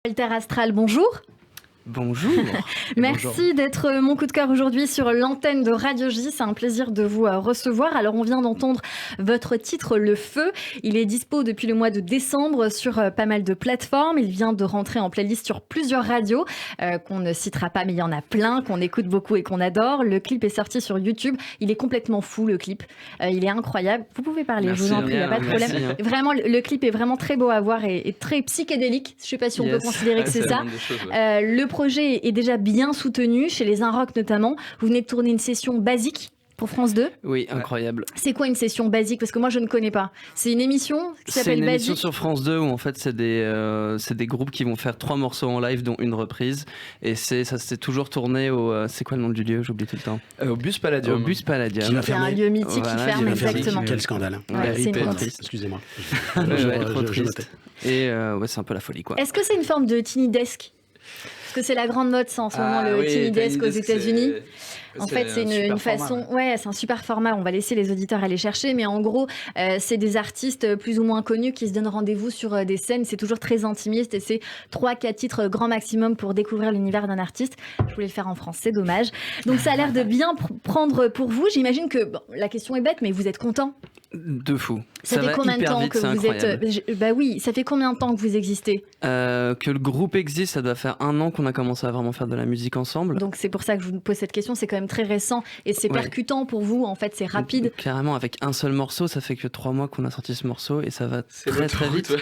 Walter Astral, bonjour. Bonjour. Merci d'être mon coup de cœur aujourd'hui sur l'antenne de Radio J. C'est un plaisir de vous recevoir. Alors, on vient d'entendre votre titre, Le Feu. Il est dispo depuis le mois de décembre sur pas mal de plateformes. Il vient de rentrer en playlist sur plusieurs radios qu'on ne citera pas, mais il y en a plein qu'on écoute beaucoup et qu'on adore. Le clip est sorti sur YouTube. Il est complètement fou, le clip. Il est incroyable. Vous pouvez parler, merci, je vous en prie, il n'y a pas de problème. Merci. Vraiment, le clip est vraiment très beau à voir et très psychédélique. Je ne sais pas si on peut considérer que c'est ça. Le projet est déjà bien soutenu, chez les Inrock notamment. Vous venez de tourner une session basique pour France 2. Oui, incroyable. C'est quoi une session basique? Parce que moi, je ne connais pas. C'est une émission qui s'appelle Basique. C'est une émission sur France 2 où en fait c'est des groupes qui vont faire 3 morceaux en live dont une reprise. Et ça s'est toujours tourné au... c'est quoi le nom du lieu? J'oublie tout le temps. Au Bus Palladium. Au Bus Palladium. C'est un lieu mythique qui ferme, exactement. Quel scandale. Ouais, c'est une honte. Triste. Excusez-moi. Trop triste. Et ouais, c'est un peu la folie, quoi. Est-ce que c'est une forme de Tiny Desk? Parce que c'est la grande mode, ça, en ce moment, le Tiny Desk aux États-unis. En fait, c'est une façon... Ouais, c'est un super format. On va laisser les auditeurs aller chercher. Mais en gros, c'est des artistes plus ou moins connus qui se donnent rendez-vous sur des scènes. C'est toujours très intimiste et c'est 3-4 titres grand maximum pour découvrir l'univers d'un artiste. Je voulais le faire en France, c'est dommage. Donc, ça a l'air de bien prendre pour vous. J'imagine que, bon, la question est bête, mais vous êtes content? De fou. Ça fait combien de temps que vous êtes... Bah oui, ça fait combien de temps que vous existez? Que le groupe existe, ça doit faire 1 an qu'on a commencé à vraiment faire de la musique ensemble. Donc c'est pour ça que je vous pose cette question, c'est quand même très récent et c'est percutant pour vous, en fait, c'est rapide. Carrément, avec un seul morceau, ça fait que 3 mois qu'on a sorti ce morceau et ça va très vite.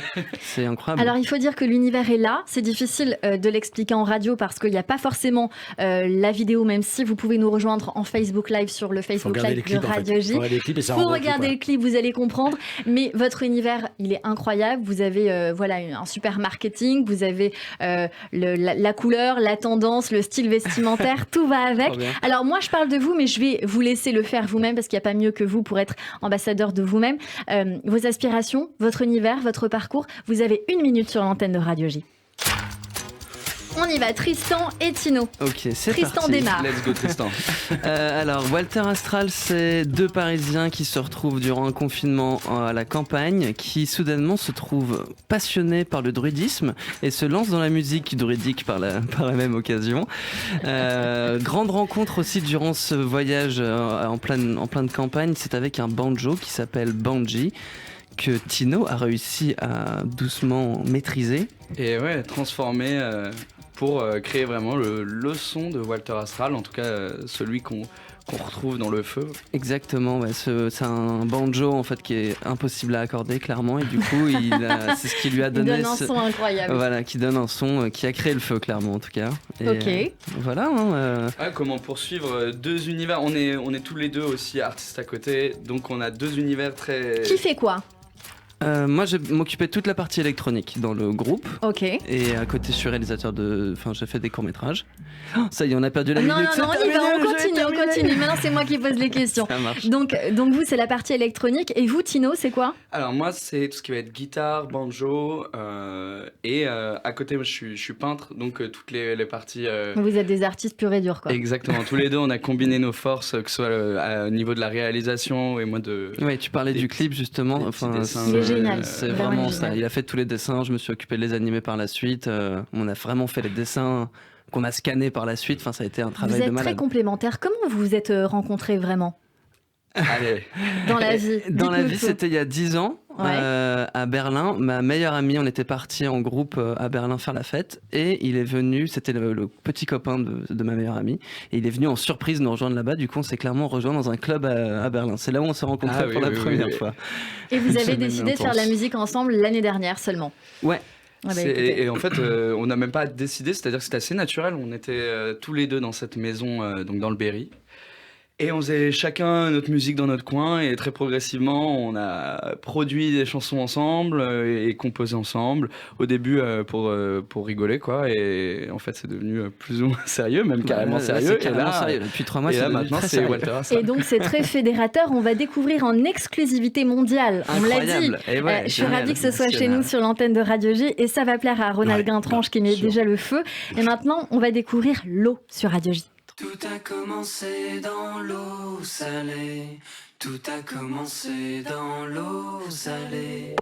C'est incroyable. Alors il faut dire que l'univers est là, c'est difficile de l'expliquer en radio parce qu'il n'y a pas forcément la vidéo, même si vous pouvez nous rejoindre en Facebook Live sur le Facebook Live de Radio J. Pour regarder le clip, vous allez comprendre. Mais votre univers, il est incroyable. Vous avez un super marketing, vous avez la couleur, la tendance, le style vestimentaire, tout va avec. Alors moi, je parle de vous, mais je vais vous laisser le faire vous-même parce qu'il n'y a pas mieux que vous pour être ambassadeur de vous-même. Vos aspirations, votre univers, votre parcours, vous avez 1 minute sur l'antenne de Radio J. On y va, Tristan et Tino. Ok, c'est Tristan parti. démarre. Let's go Tristan. Alors, Walter Astral, c'est 2 Parisiens qui se retrouvent durant un confinement à la campagne, qui soudainement se trouvent passionnés par le druidisme et se lancent dans la musique druidique par la même occasion. Grande rencontre aussi durant ce voyage en pleine campagne, c'est avec un banjo qui s'appelle Banji, que Tino a réussi à doucement maîtriser. Et ouais, transformer pour créer vraiment le son de Walter Astral, en tout cas celui qu'on retrouve dans Le Feu. Exactement, ouais, c'est un banjo en fait qui est impossible à accorder clairement et du coup c'est ce qui lui a donné il donne un son incroyable. Voilà, qui donne un son qui a créé le feu clairement en tout cas. Et, ok. Voilà. Comment poursuivre 2 univers, on est tous les 2 aussi artistes à côté, donc on a 2 univers très... Qui fait quoi? Moi, je m'occupais de toute la partie électronique dans le groupe. Ok. Et à côté, je suis réalisateur j'ai fait des courts-métrages. Oh, ça y est, on a perdu la minute. Non, on continue. Maintenant, c'est moi qui pose les questions. Ça marche. Donc vous, c'est la partie électronique. Et vous, Tino, c'est quoi? Alors moi, c'est tout ce qui va être guitare, banjo, et à côté, moi, je suis peintre, donc toutes les parties... Vous êtes des artistes purs et durs, quoi. Exactement, tous les 2, on a combiné nos forces, que ce soit au niveau de la réalisation et moi de... Oui, tu parlais du clip, justement. Génial. C'est vraiment ça. Il a fait tous les dessins, je me suis occupé de les animer par la suite. On a vraiment fait les dessins qu'on a scannés par la suite. Enfin, ça a été un travail de malade. Vous êtes très complémentaires. Comment vous vous êtes rencontrés vraiment? Allez. Dans la vie. Dans la vie, c'était il y a 10 ans. À Berlin. Ma meilleure amie, on était partis en groupe à Berlin faire la fête et il est venu, c'était le petit copain de ma meilleure amie et il est venu en surprise nous rejoindre là-bas. Du coup, on s'est clairement rejoint dans un club à Berlin. C'est là où on s'est rencontrés pour la première fois. Et vous avez décidé de faire de la musique ensemble l'année dernière seulement? Ouais. Et en fait, on n'a même pas décidé, c'est-à-dire que c'était assez naturel. On était tous les 2 dans cette maison, donc dans le Berry. Et on faisait chacun notre musique dans notre coin et très progressivement on a produit des chansons ensemble et composé ensemble. Au début pour rigoler quoi et en fait c'est devenu plus ou moins sérieux, même carrément sérieux. C'est carrément sérieux. Depuis 3 mois, et là maintenant c'est Walter Astral. Et donc c'est très fédérateur. On va découvrir en exclusivité mondiale. On l'a dit. Je suis ravie que ce soit chez nous sur l'antenne de Radio J et ça va plaire à Ronald Guintranche qui met déjà le feu. Et maintenant on va découvrir l'eau sur Radio J. Tout a commencé dans l'eau salée. Tout a commencé dans l'eau salée.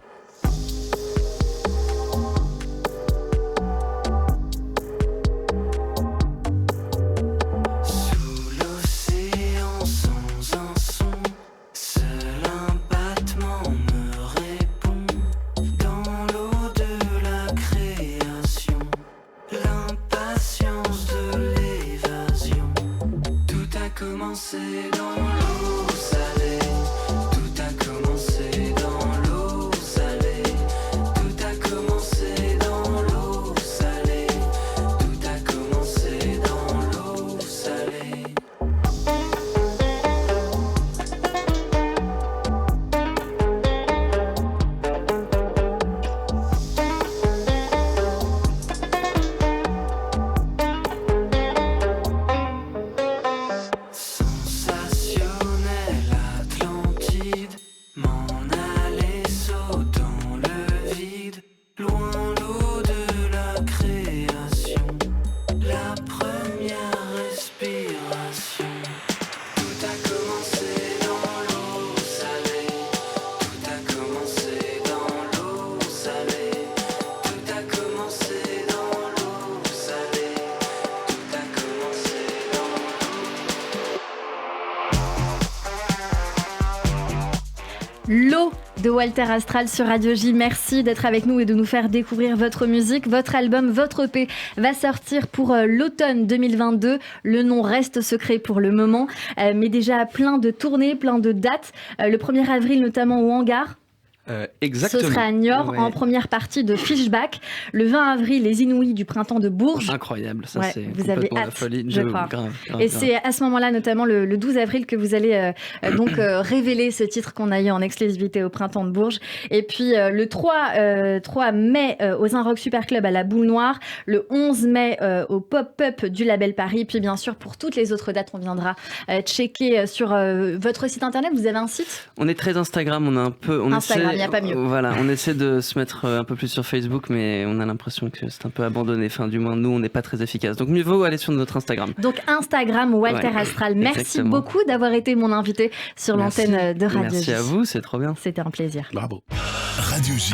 L'eau de Walter Astral sur Radio J. Merci d'être avec nous et de nous faire découvrir votre musique. Votre album, votre EP va sortir pour l'automne 2022. Le nom reste secret pour le moment, mais déjà plein de tournées, plein de dates. Le 1er avril notamment au Hangar. Exactement. Ce sera à Niort, en première partie de Fishback. Le 20 avril, les Inouïs du Printemps de Bourges. Incroyable, ça c'est vous avez hâte, la folie. Je crois. Grave, et c'est à ce moment-là, notamment le 12 avril, que vous allez révéler ce titre qu'on a eu en exclusivité au Printemps de Bourges. Et puis le 3 mai au Zinrock Super Club à la Boule Noire. Le 11 mai au Pop-Up du Label Paris. Puis bien sûr, pour toutes les autres dates, on viendra checker sur votre site internet. Vous avez un site ? On est très Instagram, on a un peu... Instagram. Il n'y a pas mieux. Voilà, on essaie de se mettre un peu plus sur Facebook, mais on a l'impression que c'est un peu abandonné. Enfin, du moins, nous, on n'est pas très efficace. Donc, mieux vaut aller sur notre Instagram. Donc, Instagram, Walter Astral. Merci exactement. beaucoup d'avoir été mon invité sur l'antenne de Radio J. Merci à vous, c'est trop bien. C'était un plaisir. Bravo. Radio J.